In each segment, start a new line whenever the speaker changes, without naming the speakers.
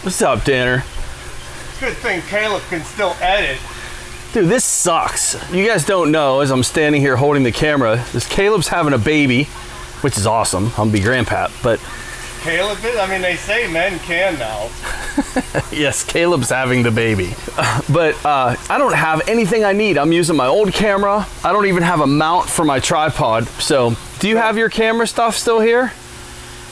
What's up, Danner?
Good thing Caleb can still edit.
Dude, this sucks. You guys don't know, as I'm standing here holding the camera, this Caleb's having a baby, which is awesome. I'm gonna be grandpap, but...
Caleb is? I mean, they say men can now.
Yes, Caleb's having the baby. But I don't have anything I need. I'm using my old camera. I don't even have a mount for my tripod. So, do you have your camera stuff still here?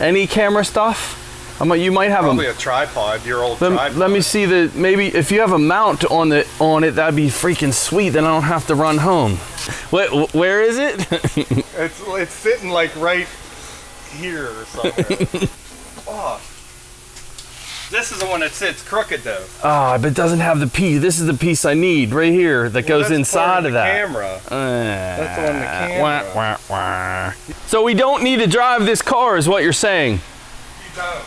Any camera stuff? You might have
probably a tripod, your old tripod.
Let me see maybe if you have a mount on it, that'd be freaking sweet. Then I don't have to run home. Where is it?
It's sitting like right here or somewhere. Oh. This is the one that sits crooked though.
Ah, but it doesn't have the piece. This is the piece I need right here that goes inside of that.
Camera. That's the one the camera.
Wah, wah, wah. So we don't need to drive this car, is what you're saying?
You don't.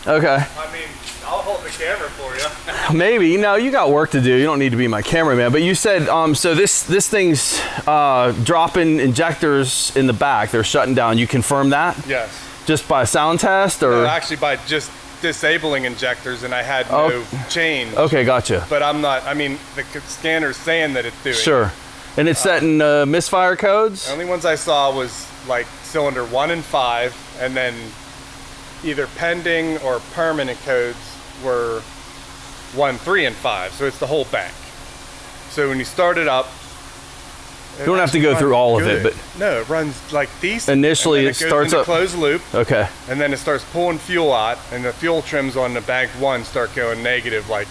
Okay.
I mean, I'll hold the camera for you.
Maybe. No, you got work to do. You don't need to be my cameraman. But you said, so this thing's dropping injectors in the back. They're shutting down. You confirm that?
Yes.
Just by sound test, or?
No, actually by just disabling injectors, and I had no change.
Okay, gotcha.
But I'm not, I mean, the scanner's saying that it's doing
Sure.
it.
And it's setting misfire codes?
The only ones I saw was like cylinder 1 and 5, and then either pending or permanent codes were 1, 3, and 5. So it's the whole bank. So when you start it up,
you don't have to go through all of it, but
no, it runs like decent.
Initially, it starts up
closed loop.
Okay.
And then it starts pulling fuel out, and the fuel trims on the bank 1 start going negative. Like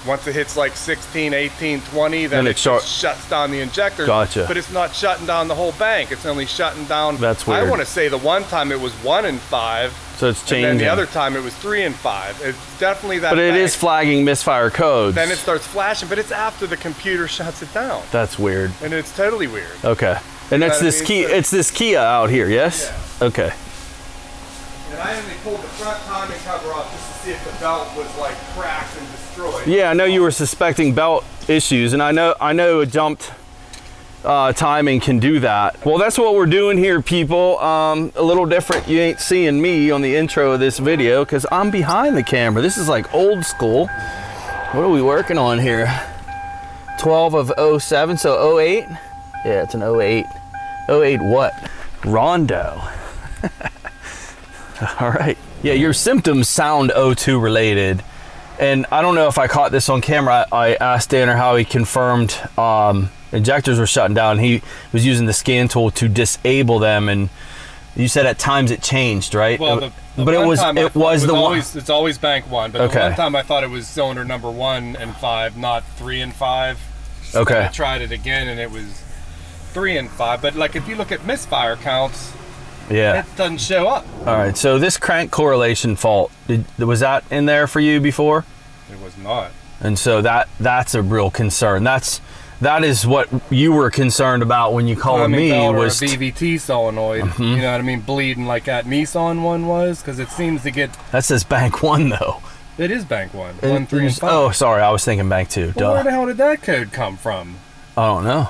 once it hits like 16, 18, 20, then it shuts down the injector.
Gotcha.
But it's not shutting down the whole bank. It's only shutting down.
That's weird.
I want to say the one time it was 1 and 5.
So it's changing.
And then the other time it was 3 and 5. It's definitely that.
But it is flagging misfire codes.
Then it starts flashing, but it's after the computer shuts it down.
That's weird.
And it's totally weird.
Okay. And it's this Kia. It's this Kia out here, yes?
Yeah.
Okay.
And I only pulled the front timing cover off just to see if the belt was like cracked and destroyed.
Yeah, I know you were suspecting belt issues, and I know a jumped timing can do that. Well, that's what we're doing here, people. A little different. You ain't seeing me on the intro of this video because I'm behind the camera. This is like old school. What are we working on here? 12 of 07, so 08? Yeah, it's an 08. 08 what? Rondo. All right. Yeah, your symptoms sound O2 related. And I don't know if I caught this on camera. I asked Danner how he confirmed injectors were shutting down. He was using the scan tool to disable them, and you said at times it changed, right?
Well, it's always bank 1, but the one time I thought it was cylinder number 1 and 5, not 3 and 5.
Okay.
And I tried it again and it was 3 and 5. But like if you look at misfire counts,
yeah,
it doesn't show up.
All right, so this crank correlation fault, was that in there for you before?
It was not.
And so that's a real concern. That is what you were concerned about when you called me, was
a BVT solenoid.
Mm-hmm.
You know what I mean, bleeding like that Nissan one was, because it seems to get.
That says bank 1 though.
It is bank 1, 1, 3, and 5.
Oh, sorry, I was thinking bank 2.
Well, where the hell did that code come from?
I don't know.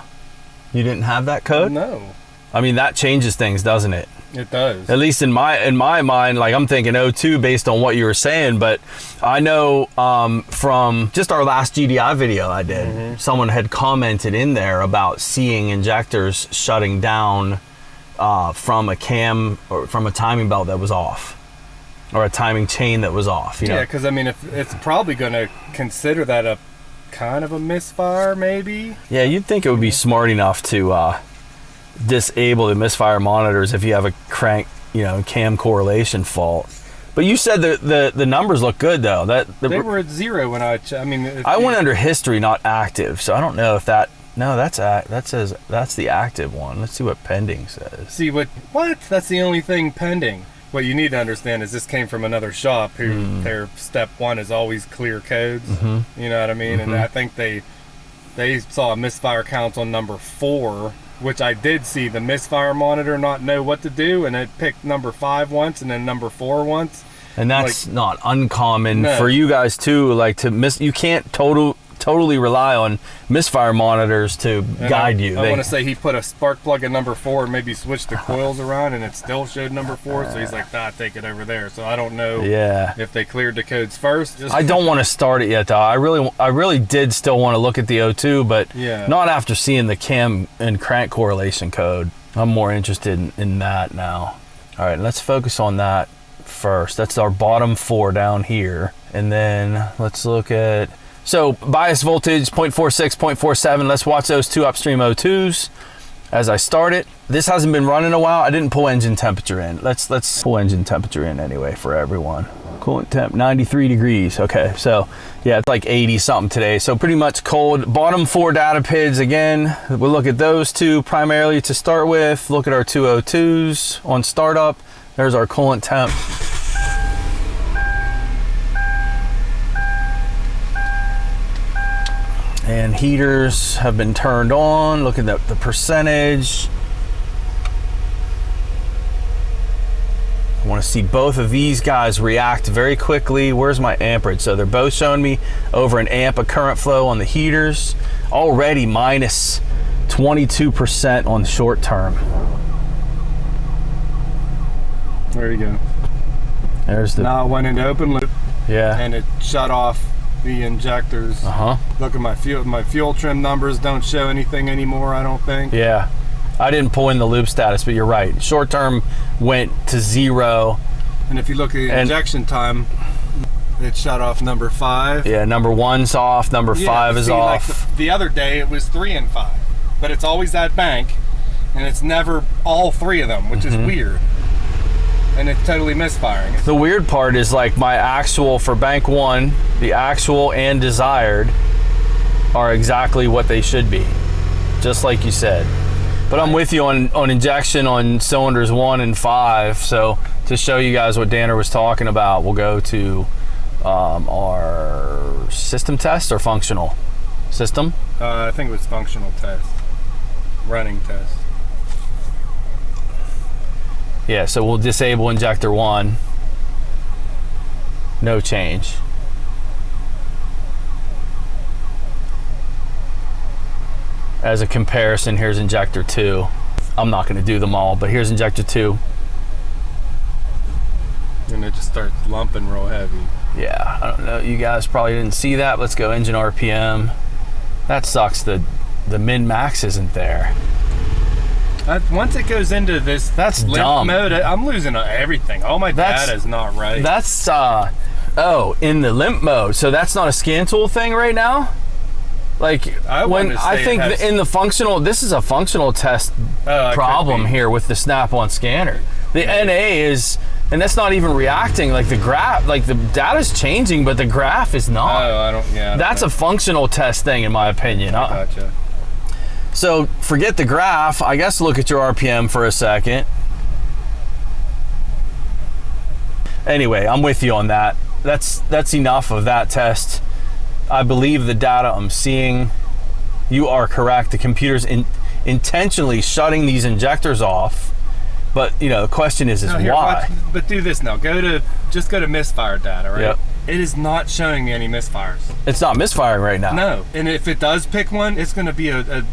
You didn't have that code?
No.
I mean, that changes things, doesn't it?
It does.
At least in my mind, like I'm thinking O2 based on what you were saying, but I know from just our last GDI video I did, someone had commented in there about seeing injectors shutting down from a cam or from a timing belt that was off, or a timing chain that was off.
Yeah, because I mean, if it's probably going to consider that a kind of a misfire, maybe.
Yeah, you'd think it would be smart enough to disable the misfire monitors if you have a crank, cam correlation fault. But you said the numbers look good though.
They were at 0 when I
went under history, not active, so I don't know if that. No, that says that's the active one. Let's see what pending says.
See what? That's the only thing pending. What you need to understand is this came from another shop who their step 1 is always clear codes. You know what I mean? And I think they saw a misfire count on number 4. Which I did see the misfire monitor not know what to do, and it picked number 5 once and then number 4 once.
And that's not uncommon for you guys too. Like you can't totally rely on Misfire monitors to guide you.
I want to say he put a spark plug in number 4 and maybe switched the coils around, and it still showed number 4. So he's like, "Nah, take it over there." So I don't know if they cleared the codes first.
I don't want to start it yet, though. I really did still want to look at the O2, but not after seeing the cam and crank correlation code. I'm more interested in that now. All right, let's focus on that first. That's our bottom 4 down here. And then let's look at, so bias voltage 0.46, 0.47. Let's watch those 2 upstream O2s as I start it. This hasn't been running a while. I didn't pull engine temperature in. Let's pull engine temperature in anyway for everyone. Coolant temp 93 degrees. Okay, so yeah, it's like 80 something today. So pretty much cold. Bottom 4 data PIDs again. We'll look at those 2 primarily to start with. Look at our 2 O2s on startup. There's our coolant temp. And heaters have been turned on. Look at the percentage. I want to see both of these guys react very quickly. Where's my amperage? So they're both showing me over an amp of current flow on the heaters. Already minus 22% on short term.
There you go.
There's the.
Now it went into open loop.
Yeah.
And it shut off the injectors. Look at my fuel trim numbers. Don't show anything anymore, I don't think.
Yeah. I didn't pull in the loop status, but you're right. Short term went to 0.
And if you look at the injection time, it shut off number 5.
Yeah, number 1's off, number 5 is off.
Like the other day it was 3 and 5, but it's always that bank, and it's never all 3 of them, which is weird. And it's totally misfiring.
The weird part is like my actual for bank 1, the actual and desired are exactly what they should be, just like you said. But I'm with you on injection on cylinders 1 and 5. So to show you guys what Danner was talking about, we'll go to our system test or functional system.
I think it was functional test, running test.
Yeah, so we'll disable injector 1. No change. As a comparison, here's injector 2. I'm not going to do them all, but here's injector 2.
And it just starts lumping real heavy.
Yeah, I don't know. You guys probably didn't see that. Let's go engine RPM. That sucks. The min-max isn't there.
Once it goes into this
dumb
mode, I'm losing everything. All my data is not right.
That's, in the limp mode. So that's not a scan tool thing right now? Like, I think in the functional, this is a functional test problem here with the snap-on scanner. The NA is, and that's not even reacting. Like the graph, like the data's changing, but the graph is not.
Oh, I don't know.
That's a functional test thing, in my opinion.
Gotcha.
So forget the graph. I guess look at your RPM for a second. Anyway, I'm with you on that. That's enough of that test. I believe the data I'm seeing, you are correct. The computer's intentionally shutting these injectors off. But the question is why?
But do this now. Just go to misfire data, right?
Yep.
It is not showing me any misfires.
It's not misfiring right now.
No. And if it does pick one, it's going to be a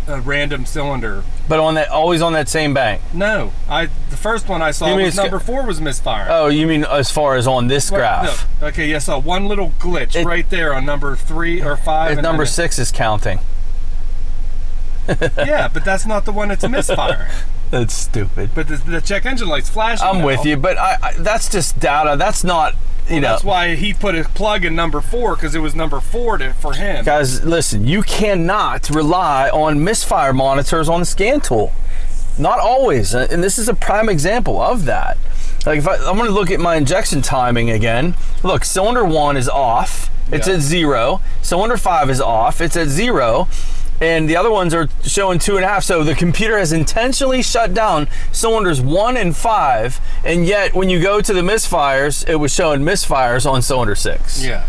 random cylinder.
But always on that same bank.
No. The first one I saw was number 4 was misfiring.
Oh, you mean as far as on this graph?
No. Okay, yes, I saw one little glitch right there on number 3 or 5.
And number 6 is counting.
Yeah, but that's not the one that's misfiring.
That's stupid.
But the check engine light's flashing.
I'm with you, but that's just data. That's not,
That's why he put a plug in number 4, because it was number 4 for him.
Guys, listen, you cannot rely on misfire monitors on the scan tool. Not always, and this is a prime example of that. Like if I'm going to look at my injection timing again. Look, cylinder 1 is off. It's at 0. Cylinder 5 is off. It's at 0. And the other ones are showing 2.5. So the computer has intentionally shut down cylinders 1 and 5, and yet when you go to the misfires, it was showing misfires on cylinder 6.
Yeah.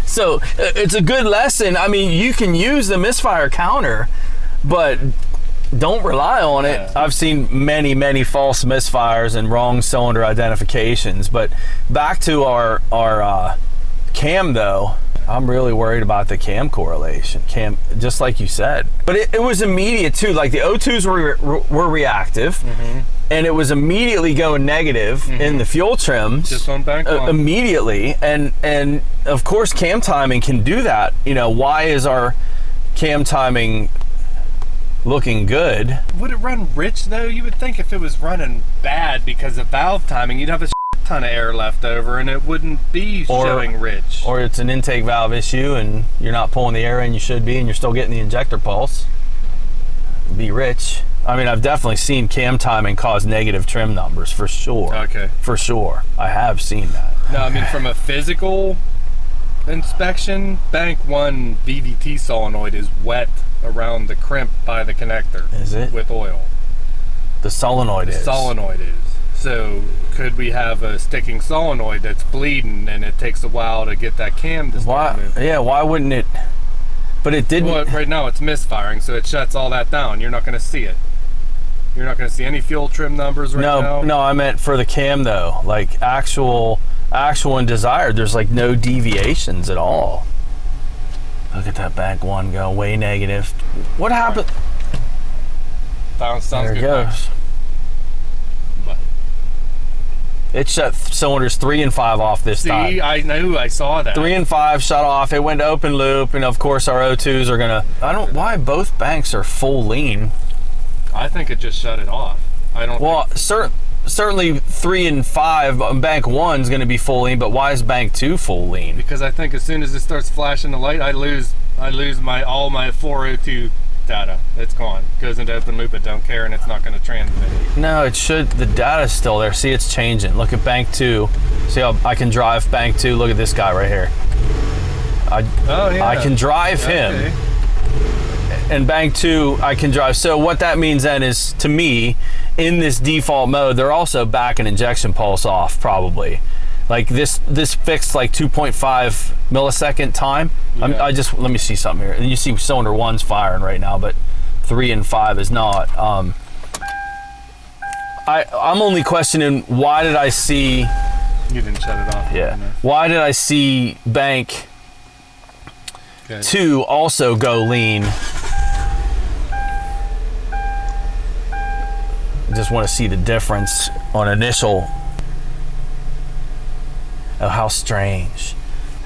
So it's a good lesson. I mean, you can use the misfire counter, but don't rely on it. Yeah. I've seen many false misfires and wrong cylinder identifications. But back to our cam though. I'm really worried about the cam correlation, just like you said. But it was immediate too. Like the O2s were reactive, and it was immediately going negative in the fuel trims.
Just on bank one.
Immediately, and of course cam timing can do that. You know, why is our cam timing looking good?
Would it run rich though? You would think if it was running bad because of valve timing, you'd have a ton of air left over and it wouldn't be showing rich.
Or it's an intake valve issue and you're not pulling the air in you should be and you're still getting the injector pulse. Be rich. I mean, I've definitely seen cam timing cause negative trim numbers for sure.
Okay.
For sure. I have seen that.
No, I mean from a physical inspection, bank one VVT solenoid is wet around the crimp by the connector.
Is it?
With oil.
The solenoid is.
The solenoid is. So could we have a sticking solenoid that's bleeding and it takes a while to get that cam to start moving?
Yeah, why wouldn't it? But it didn't.
Well, right now it's misfiring, so it shuts all that down. You're not going to see it. You're not going to see any fuel trim numbers right now?
No, I meant for the cam though. Like actual and desired, there's like no deviations at all. Look at that bank one go way negative. What happened?
Sounds
There
good.
it goes.
But
It shut cylinders 3 and 5 off this time.
see, I knew, I saw that.
3 and 5 shut off. It went to open loop, and of course our O2s are gonna. I don't. Why both banks are full lean?
I think it just shut it off. I don't.
Well,
think...
certainly 3 and 5. Bank 1's gonna be full lean, but why is bank 2 full lean?
Because I think as soon as it starts flashing the light, I lose all my 402 data. It's gone. Goes into open loop. It don't care, and it's not going to transmit it.
No, it should. The data's still there. See, it's changing. Look at bank 2. See how I can drive bank 2. Look at this guy right here. I can drive him. And bank 2 I can drive. So what that means then is, to me, in this default mode, they're also back an injection pulse off probably. Like this fixed like 2.5 millisecond time.
Yeah.
Let me see something here. And you see cylinder 1's firing right now, but 3 and 5 is not. I'm only questioning, why did I see?
You didn't shut it off.
Yeah. Why did I see bank 2 also go lean? I just want to see the difference on initial. Oh, how strange.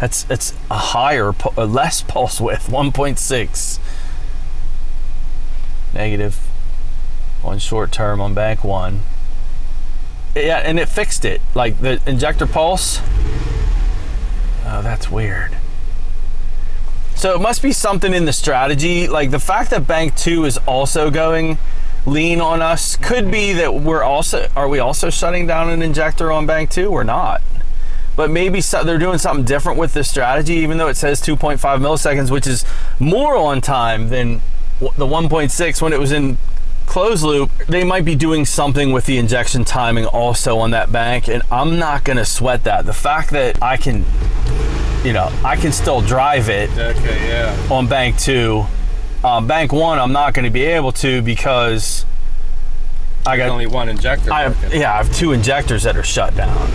It's a less pulse width, 1.6. Negative on short term on bank 1. Yeah, and it fixed it. Like the injector pulse. Oh, that's weird. So it must be something in the strategy. Like the fact that bank 2 is also going lean on us could be that are we also shutting down an injector on bank 2 or not? But maybe they're doing something different with the strategy, even though it says 2.5 milliseconds, which is more on time than the 1.6 when it was in closed loop. They might be doing something with the injection timing also on that bank, and I'm not gonna sweat that. The fact that I can still drive it on bank 2. Bank 1, I'm not gonna be able to because I got
only one injector.
I have 2 injectors that are shut down.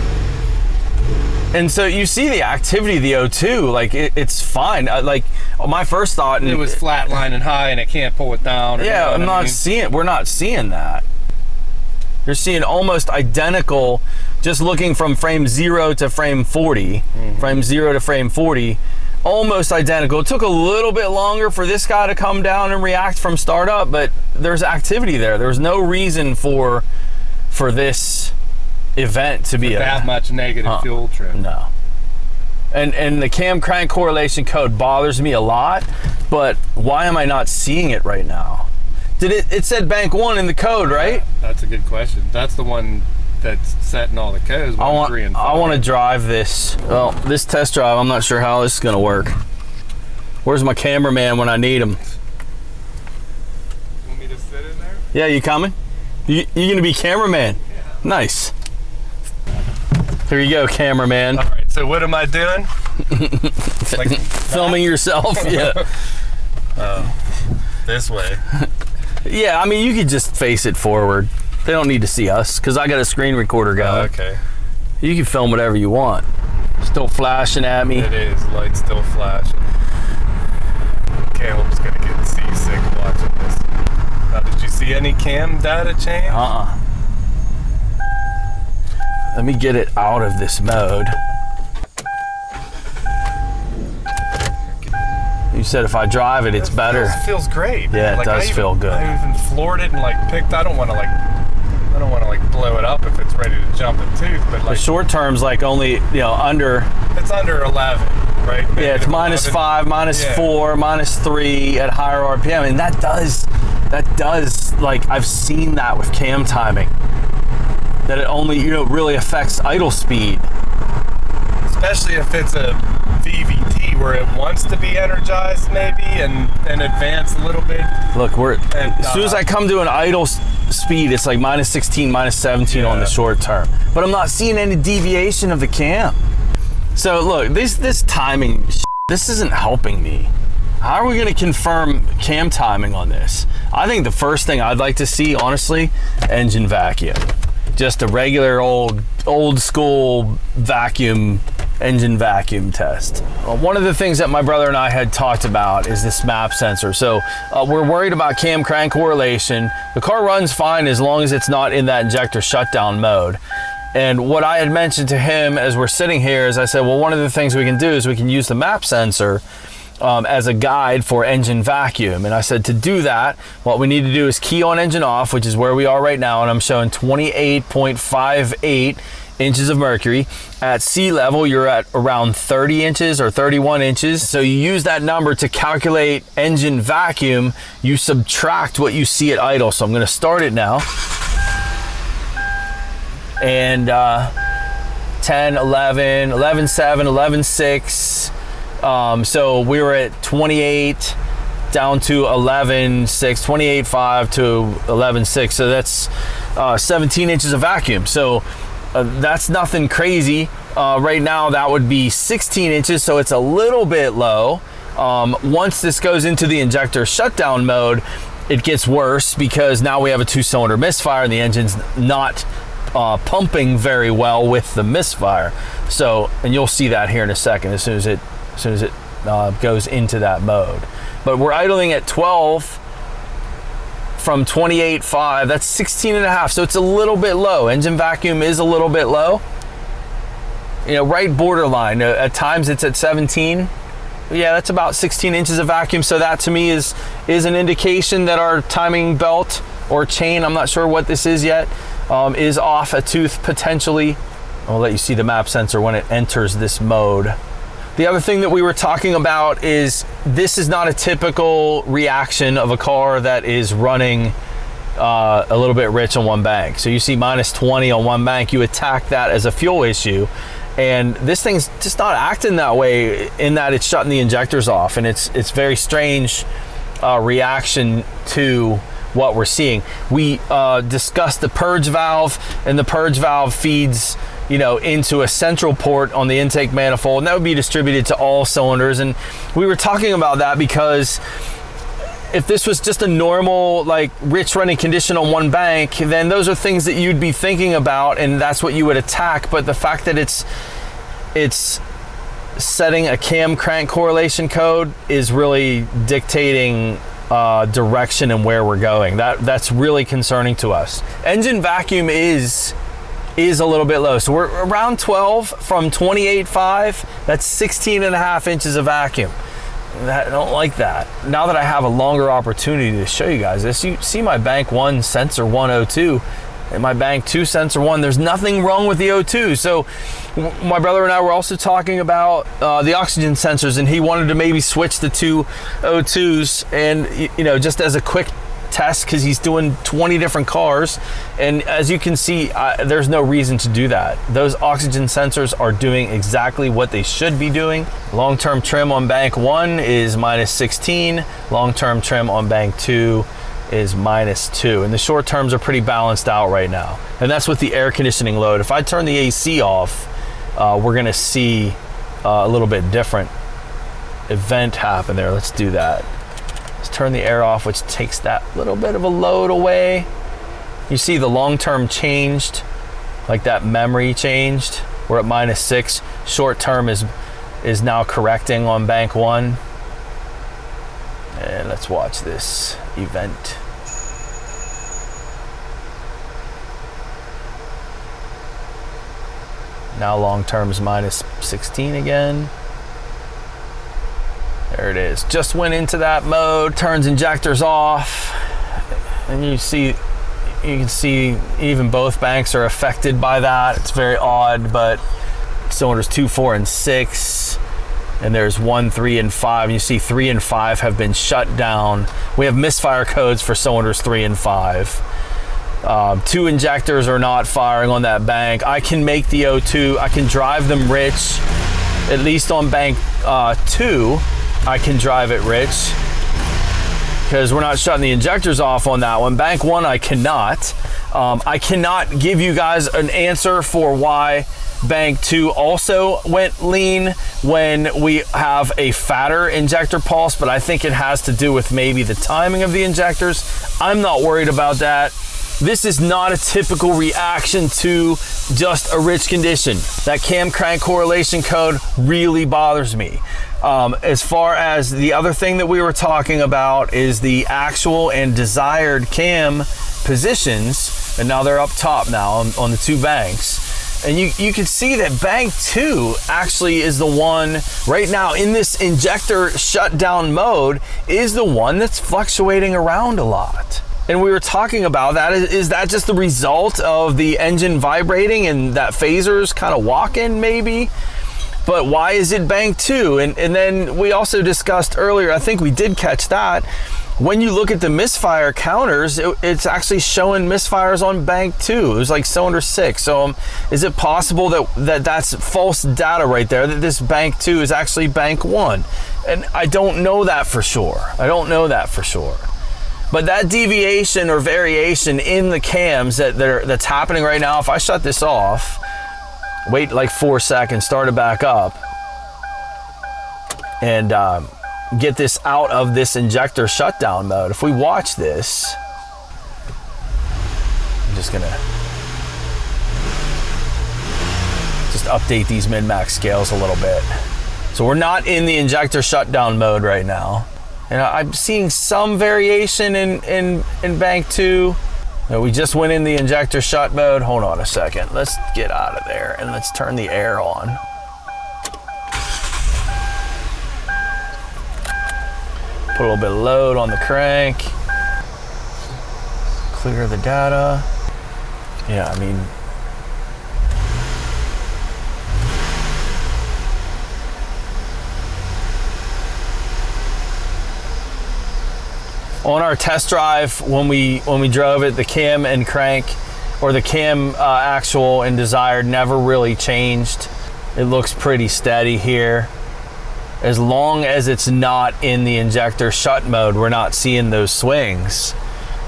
And so you see the activity of the O2, like it's fine. Like my first thought,
it was flatlining high and it can't pull it down.
Yeah, we're not seeing that. You're seeing almost identical, just looking from frame 0 to frame 40, frame 0 to frame 40, almost identical. It took a little bit longer for this guy to come down and react from startup, but there's activity there. There's no reason for this event to be
that much negative fuel trim.
No. And the cam crank correlation code bothers me a lot, but why am I not seeing it right now? It said bank 1 in the code, right?
Yeah, that's a good question. That's the one that's setting all the codes. 1, 3, and 5.
I want to drive this. Well, this test drive, I'm not sure how this is going to work. Where's my cameraman when I need him?
Want me to sit in there?
Yeah, you coming? You going to be cameraman?
Yeah.
Nice. Here you go, cameraman.
All right, so what am I doing?
Like filming yourself? Yeah.
This way.
Yeah, I mean, you could just face it forward. They don't need to see us, because I got a screen recorder going.
Okay.
You can film whatever you want. Still flashing at me.
It is, light's still flashing. Caleb's gonna get seasick watching this. Now, did you see any cam data change?
Let me get it out of this mode. You said if I drive it, it's better.
Feels great.
Yeah, it does feel good.
I even floored it and picked. I don't want to blow it up if it's ready to jump a tooth, but
the short term's only under.
It's under 11, right? Maybe
yeah, it's -5, -4, -3 at higher RPM, and that does I've seen that with cam timing. That it only really affects idle speed.
Especially if it's a VVT where it wants to be energized maybe and advance a little bit.
Look, as soon as I come to an idle speed, it's like -16, -17 on the short term. But I'm not seeing any deviation of the cam. So look, this timing, this isn't helping me. How are we going to confirm cam timing on this? I think the first thing I'd like to see, honestly, engine vacuum. Just a regular old school vacuum, engine vacuum test. One of the things that my brother and I had talked about is this map sensor. So we're worried about cam crank correlation. The car runs fine as long as it's not in that injector shutdown mode. And what I had mentioned to him as we're sitting here is I said, well, one of the things we can do is we can use the map sensor as a guide for engine vacuum. And I said to do that, what we need to do is key on engine off, which is where we are right now, and I'm showing 28.58 inches of mercury. At sea level, you're at around 30 inches or 31 inches. So you use that number to calculate engine vacuum. You subtract what you see at idle. So I'm going to start it now. And 10, 11, 11.7, 11.6. So we were at 28 down to 11.6, 28.5 to 11.6. So that's 17 inches of vacuum. So that's nothing crazy. Right now that would be 16 inches. So it's a little bit low. Once this goes into the injector shutdown mode, it gets worse because now we have a 2-cylinder misfire and the engine's not pumping very well with the misfire. So, and you'll see that here in a second as soon as it goes into that mode. But we're idling at 12 from 28.5. That's 16.5. So it's a little bit low. Engine vacuum is a little bit low. Right borderline. At times it's at 17. Yeah, that's about 16 inches of vacuum. So that to me is an indication that our timing belt or chain, I'm not sure what this is yet, is off a tooth potentially. I'll let you see the map sensor when it enters this mode. The other thing that we were talking about is this is not a typical reaction of a car that is running a little bit rich on one bank. So you see -20 on one bank, you attack that as a fuel issue. And this thing's just not acting that way in that it's shutting the injectors off. And it's very strange reaction to what we're seeing. We discussed the purge valve, and the purge valve feeds into a central port on the intake manifold, and that would be distributed to all cylinders. And we were talking about that because if this was just a normal rich running condition on one bank, then those are things that you'd be thinking about and that's what you would attack. But the fact that it's setting a cam crank correlation code is really dictating direction and where we're going. That's really concerning to us. Engine vacuum is a little bit low. So we're around 12 from 28.5. That's 16.5 inches of vacuum. I don't like that. Now that I have a longer opportunity to show you guys this, you see my bank 1 sensor 1 O2 and my bank 2 sensor 1. There's nothing wrong with the O2. So my brother and I were also talking about the oxygen sensors, and he wanted to maybe switch the 2 O2s and just as a quick test because he's doing 20 different cars. And as you can see, there's no reason to do that. Those oxygen sensors are doing exactly what they should be doing. Long-term trim on bank 1 is -16. Long-term trim on bank 2 is -2. And the short terms are pretty balanced out right now. And that's with the air conditioning load. If I turn the AC off, we're gonna see a little bit different event happen there. Let's do that. Let's turn the air off, which takes that little bit of a load away. You see the long term changed, like that memory changed. We're at -6. Short term is now correcting on bank 1. And let's watch this event. Now long term is -16 again. There it is. Just went into that mode, turns injectors off, and you can see even both banks are affected by that. It's very odd, but cylinders 2, 4, and 6, and there's 1, 3, and 5. You see 3 and 5 have been shut down. We have misfire codes for cylinders 3 and 5. 2 injectors are not firing on that bank. I can make the O2. I can drive them rich, at least on bank 2. I can drive it rich because we're not shutting the injectors off on that one. Bank 1, I cannot. I cannot give you guys an answer for why bank 2 also went lean when we have a fatter injector pulse, but I think it has to do with maybe the timing of the injectors. I'm not worried about that. This is not a typical reaction to just a rich condition. That cam crank correlation code really bothers me. As far as the other thing that we were talking about is the actual and desired cam positions, and now they're up top now on the 2 banks. And you can see that bank 2 actually is the one right now in this injector shutdown mode is the one that's fluctuating around a lot. And we were talking about that. Is that just the result of the engine vibrating and that phaser's kind of walking maybe? But why is it bank 2? And then we also discussed earlier, I think we did catch that, when you look at the misfire counters, it's actually showing misfires on bank 2. It was like cylinder 6. So is it possible that's false data right there, that this bank 2 is actually bank 1? And I don't know that for sure. But that deviation or variation in the cams that's happening right now, if I shut this off, wait like 4 seconds, start it back up, and get this out of this injector shutdown mode. If we watch this, I'm just gonna update these min-max scales a little bit. So we're not in the injector shutdown mode right now. And I'm seeing some variation in bank 2. Now, we just went in the injector shut mode. Hold on a second. Let's get out of there and let's turn the air on. Put a little bit of load on the crank. Clear the data. Yeah, I mean, on our test drive, when we drove it, the cam and crank, or the cam actual and desired, never really changed. It looks pretty steady here. As long as it's not in the injector shut mode, we're not seeing those swings.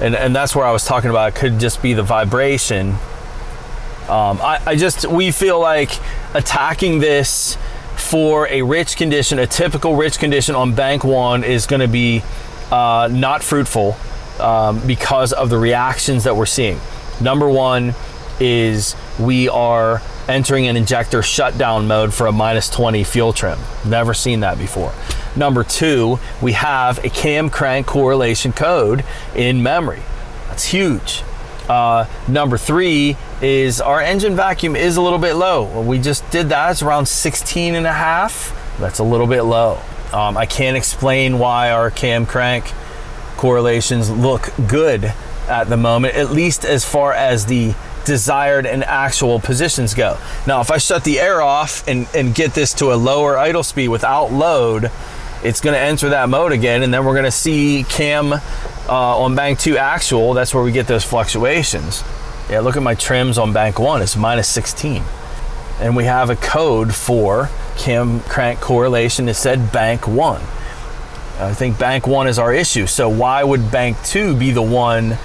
And that's where I was talking about, it could just be the vibration. We feel like attacking this for a rich condition, a typical rich condition on bank 1 is gonna be not fruitful because of the reactions that we're seeing. Number 1 is we are entering an injector shutdown mode for a -20 fuel trim. Never seen that before. Number 2, we have a cam crank correlation code in memory. That's huge. Number 3 is our engine vacuum is a little bit low. We just did that. It's around 16.5. That's a little bit low. I can't explain why our cam crank correlations look good at the moment, at least as far as the desired and actual positions go. Now, if I shut the air off and get this to a lower idle speed without load, it's going to enter that mode again, and then we're going to see cam on bank 2 actual. That's where we get those fluctuations. Yeah, look at my trims on bank 1. It's -16. And we have a code for cam crank correlation. It said bank 1. I think bank 1 is our issue. So why would bank 2 be the one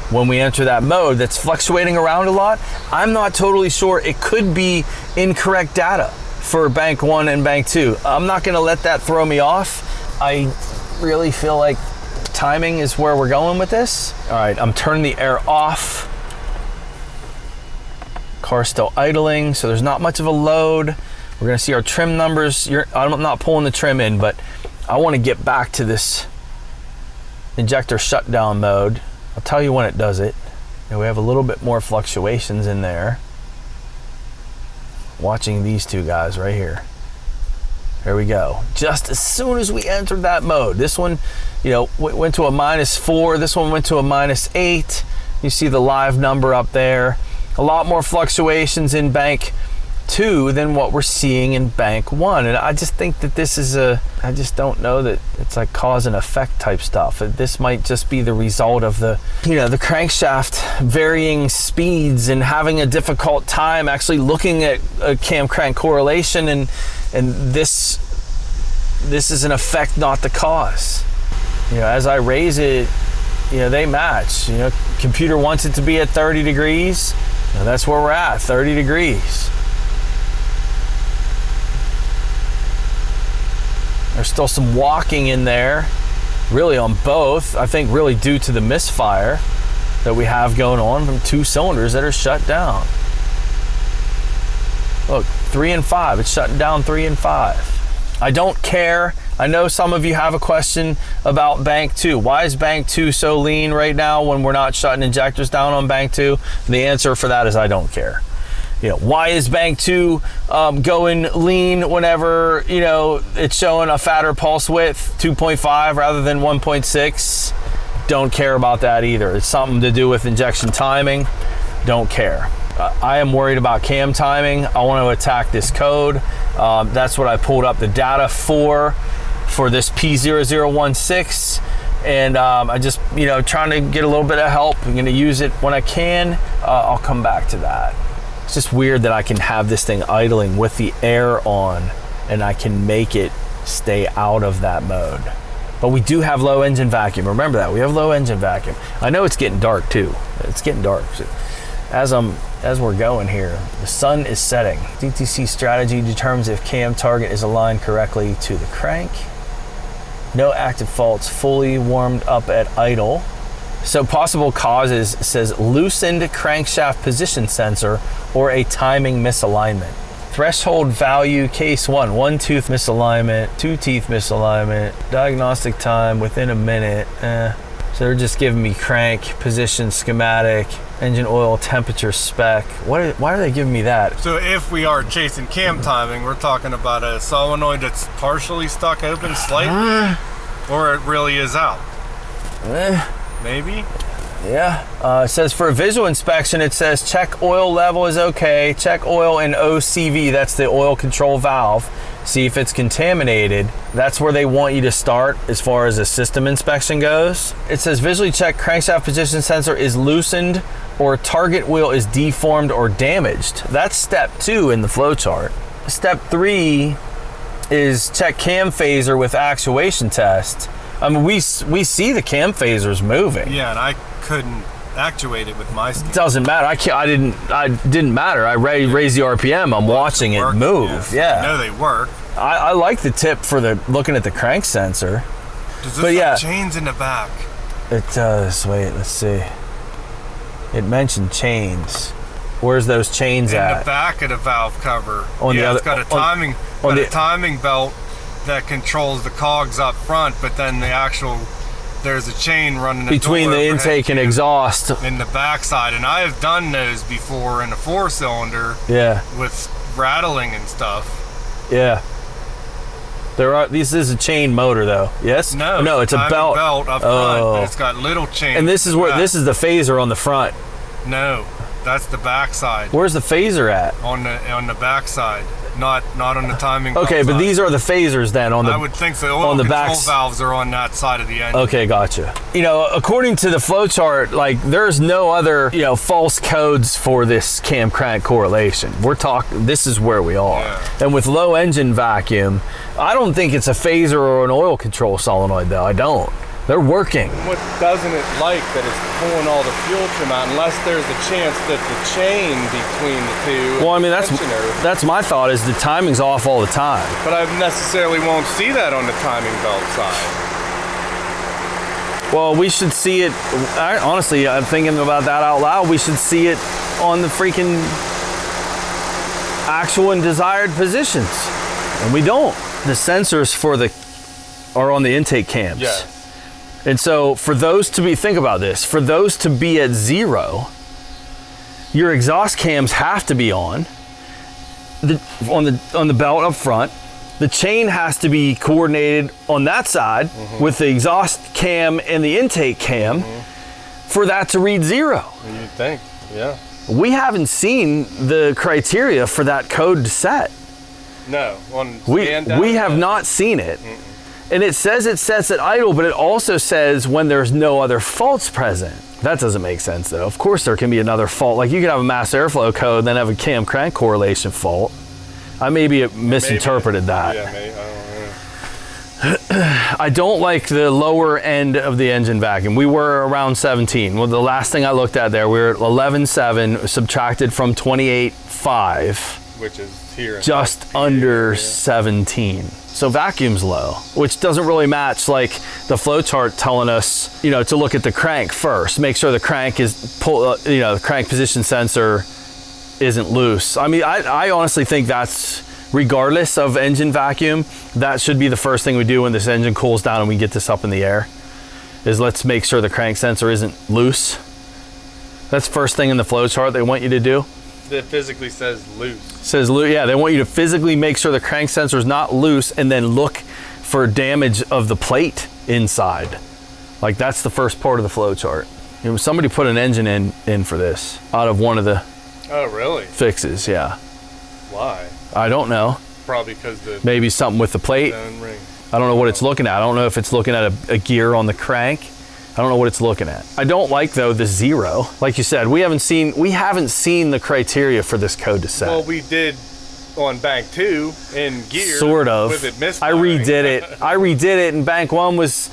when we enter that mode that's fluctuating around a lot? I'm not totally sure. It could be incorrect data for bank 1 and bank 2. I'm not going to let that throw me off. I really feel like timing is where we're going with this. All right, I'm turning the air off. Car's still idling, so there's not much of a load. We're gonna see our trim numbers. I'm not pulling the trim in, but I wanna get back to this injector shutdown mode. I'll tell you when it does it. And we have a little bit more fluctuations in there. Watching these two guys right here. There we go. Just as soon as we entered that mode, this one, you know, went to a -4. This one went to a -8. You see the live number up there. A lot more fluctuations in bank 2 than what we're seeing in bank 1. And I just think that this is I just don't know that it's like cause and effect type stuff. This might just be the result of the crankshaft varying speeds and having a difficult time actually looking at a cam crank correlation, and this is an effect, not the cause. As I raise it, they match. Computer wants it to be at 30 degrees. That's where we're at, 30 degrees. There's still some walking in there, really on both. I think really due to the misfire that we have going on from 2 cylinders that are shut down. Look, 3 and 5, it's shutting down 3 and 5. I don't care. I know some of you have a question about bank 2. Why is bank 2 so lean right now when we're not shutting injectors down on bank 2? And the answer for that is I don't care. Why is bank 2 going lean whenever, it's showing a fatter pulse width, 2.5 rather than 1.6? Don't care about that either. It's something to do with injection timing. Don't care. I am worried about cam timing. I want to attack this code. That's what I pulled up the data for this P0016. And I just, trying to get a little bit of help. I'm going to use it when I can. I'll come back to that. It's just weird that I can have this thing idling with the air on and I can make it stay out of that mode. But we do have low engine vacuum. Remember that, we have low engine vacuum. I know it's getting dark too. It's getting dark. As we're going here, the sun is setting. DTC strategy determines if cam target is aligned correctly to the crank. No active faults, fully warmed up at idle. So possible causes says loosened crankshaft position sensor or a timing misalignment. Threshold value case 1 tooth misalignment, 2 teeth misalignment, diagnostic time within a minute. So they're just giving me crank position schematic, engine oil temperature spec. Why are they giving me that?
So if we are chasing cam timing, we're talking about a solenoid that's partially stuck open slightly, or it really is out. Maybe?
Yeah. It says for a visual inspection, it says check oil level is okay. Check oil in OCV, that's the oil control valve. See if it's contaminated. That's where they want you to start as far as a system inspection goes. It says visually check crankshaft position sensor is loosened or target wheel is deformed or damaged. That's step 2 in the flow chart. Step 3 is check cam phaser with actuation test. I mean, we see the cam phasers moving.
Yeah, and I couldn't actuate it with my skin.
It doesn't matter. I didn't matter. I raised the RPM. I'm watching it move. Yeah.
I know they work.
I like the tip for looking at the crank sensor.
Does this have chains in the back?
It does. Wait, let's see. It mentioned chains. Where's those chains at?
In the back of the valve cover.
It's
got a timing belt that controls the cogs up front, but then there's a chain running
between the intake and exhaust
in the backside. And I have done those before in a 4-cylinder.
Yeah.
With rattling and stuff.
Yeah. This is a chain motor though. Yes? No, it's a belt
up front, but it's got little chains.
And this is the phaser on the front.
No, that's the backside.
Where's the phaser at?
On the backside. Not on the timing.
Okay, but these are the phasers then on the.
I would think so. Oil control valves are on that side of the engine.
Okay, gotcha. According to the flow chart, there's no other false codes for this cam crank correlation. This is where we are. Yeah. And with low engine vacuum, I don't think it's a phaser or an oil control solenoid though. I don't. They're working.
What doesn't it like that it's pulling all the fuel trim out unless there's a chance that the chain between the two.
Well, I mean, that's my thought is the timing's off all the time.
But I necessarily won't see that on the timing belt side.
Well, we should see it. Honestly, I'm thinking about that out loud. We should see it on the freaking actual and desired positions, and we don't. The sensors are on the intake cams.
Yes.
And so for those to be, think about this, for those to be at 0, your exhaust cams have to be on the belt up front. The chain has to be coordinated on that side with the exhaust cam and the intake cam for that to read 0.
You'd think, yeah.
We haven't seen the criteria for that code to set.
No, on
We have not seen it. And it says it sets at idle, but it also says when there's no other faults present. That doesn't make sense though. Of course there can be another fault. Like you could have a mass airflow code and then have a cam crank correlation fault. I maybe misinterpreted that.
Yeah, maybe, I don't know.
I don't like the lower end of the engine vacuum. We were around 17. Well, the last thing I looked at there, we were at 11.7 subtracted from 28.5.
Which is here.
Just under 17. So vacuum's low, which doesn't really match like the flow chart telling us, you know, to look at the crank first, make sure the crank is the crank position sensor isn't loose. I mean, I honestly think that's, regardless of engine vacuum, that should be the first thing we do when this engine cools down and we get this up in the air, is let's make sure the crank sensor isn't loose. That's first thing in the flow chart they want you to do.
It physically says loose.
Says loose, yeah, they want you to physically make sure the crank sensor is not loose and then look for damage of the plate inside. Like that's the first part of the flow chart. You know, somebody put an engine in for this out of one of the fixes, yeah.
Why?
I don't know.
Probably because
maybe something with the plate.
Ring.
I don't know what it's looking at. I don't know if it's looking at a gear on the crank. I don't know what it's looking at. I don't like though the 0. Like you said, we haven't seen the criteria for this code to set.
Well, we did on bank 2 in gear.
Sort of.
With it misfiring.
I redid it, and bank 1 was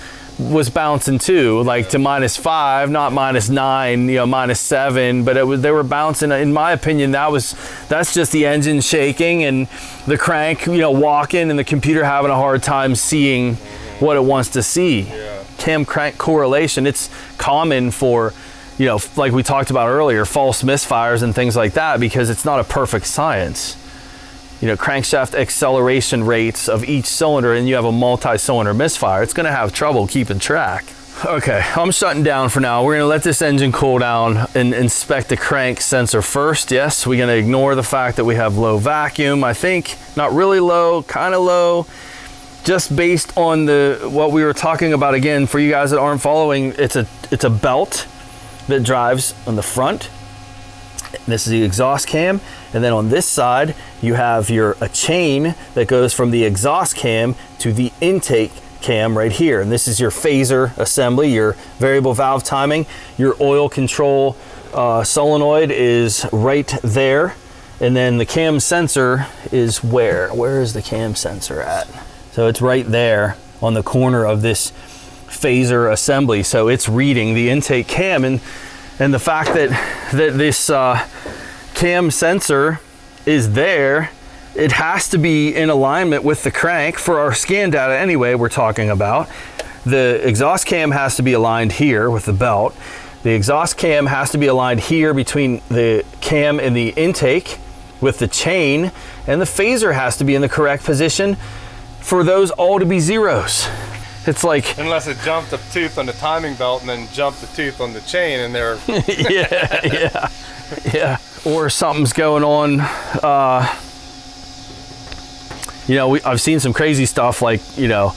bouncing too, like to -5, not -9, you know, -7, but they were bouncing. In my opinion, that's just the engine shaking and the crank, you know, walking, and the computer having a hard time seeing what it wants to see.
Yeah.
Cam crank correlation, it's common for, you know, like we talked about earlier, false misfires and things like that, because it's not a perfect science. You know, crankshaft acceleration rates of each cylinder, and you have a multi-cylinder misfire, it's going to have trouble keeping track. Okay, I'm shutting down for now. We're going to let this engine cool down and inspect the crank sensor first. Yes, we're going to ignore the fact that we have low vacuum. I think not really low, kind of low. Just based on what we were talking about, again, for you guys that aren't following, it's a belt that drives on the front. This is the exhaust cam, and then on this side you have a chain that goes from the exhaust cam to the intake cam right here, and this is your phaser assembly, your variable valve timing. Your oil control solenoid is right there, and then the cam sensor is where is the cam sensor at? So it's right there on the corner of this phaser assembly. So it's reading the intake cam, and the fact that this cam sensor is there, it has to be in alignment with the crank for our scan data anyway we're talking about. The exhaust cam has to be aligned here with the belt. The exhaust cam has to be aligned here between the cam and the intake with the chain, and the phaser has to be in the correct position for those all to be 0s. It's like,
unless it jumped a tooth on the timing belt and then jumped a tooth on the chain, and they're
yeah, or something's going on. You know, I've seen some crazy stuff like, you know,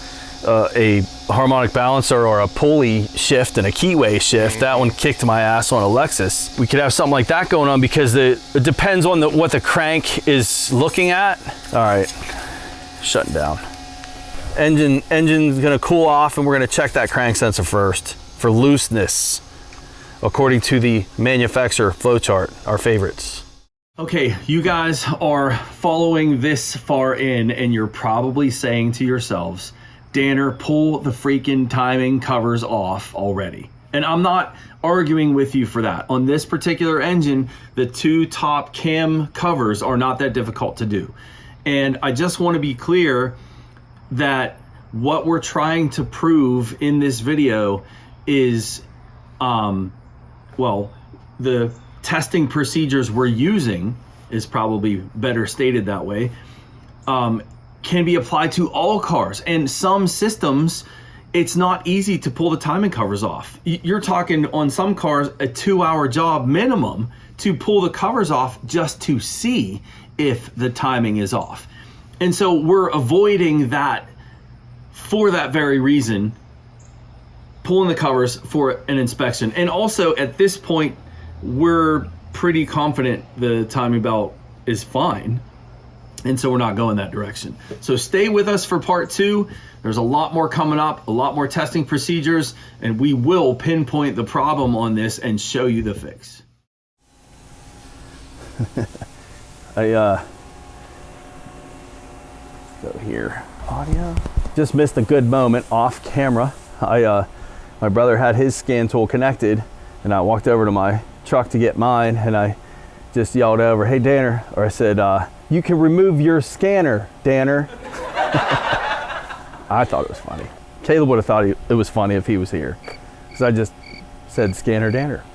a harmonic balancer or a pulley shift and a keyway shift. That one kicked my ass on a Lexus. We could have something like that going on because it depends on what the crank is looking at. All right, shutting down. Engine's gonna cool off, and we're gonna check that crank sensor first for looseness, according to the manufacturer flowchart, our favorites. Okay, you guys are following this far in, and you're probably saying to yourselves, Danner, pull the freaking timing covers off already. And I'm not arguing with you for that. On this particular engine, the 2 top cam covers are not that difficult to do. And I just want to be clear that what we're trying to prove in this video is, well, the testing procedures we're using
is probably better stated that way, can be applied to all cars. And some systems, it's not easy to pull the timing covers off. You're talking on some cars, a 2-hour job minimum to pull the covers off just to see if the timing is off. And so we're avoiding that for that very reason, pulling the covers for an inspection. And also at this point, we're pretty confident the timing belt is fine. And so we're not going that direction. So stay with us for part 2. There's a lot more coming up, a lot more testing procedures, and we will pinpoint the problem on this and show you the fix.
Go here, audio. Just missed a good moment off camera. My brother had his scan tool connected, and I walked over to my truck to get mine, and I just yelled over, "Hey Danner," or I said, "You can remove your scanner, Danner." I thought it was funny. Caleb would have thought it was funny if he was here, because I just said ScannerDanner.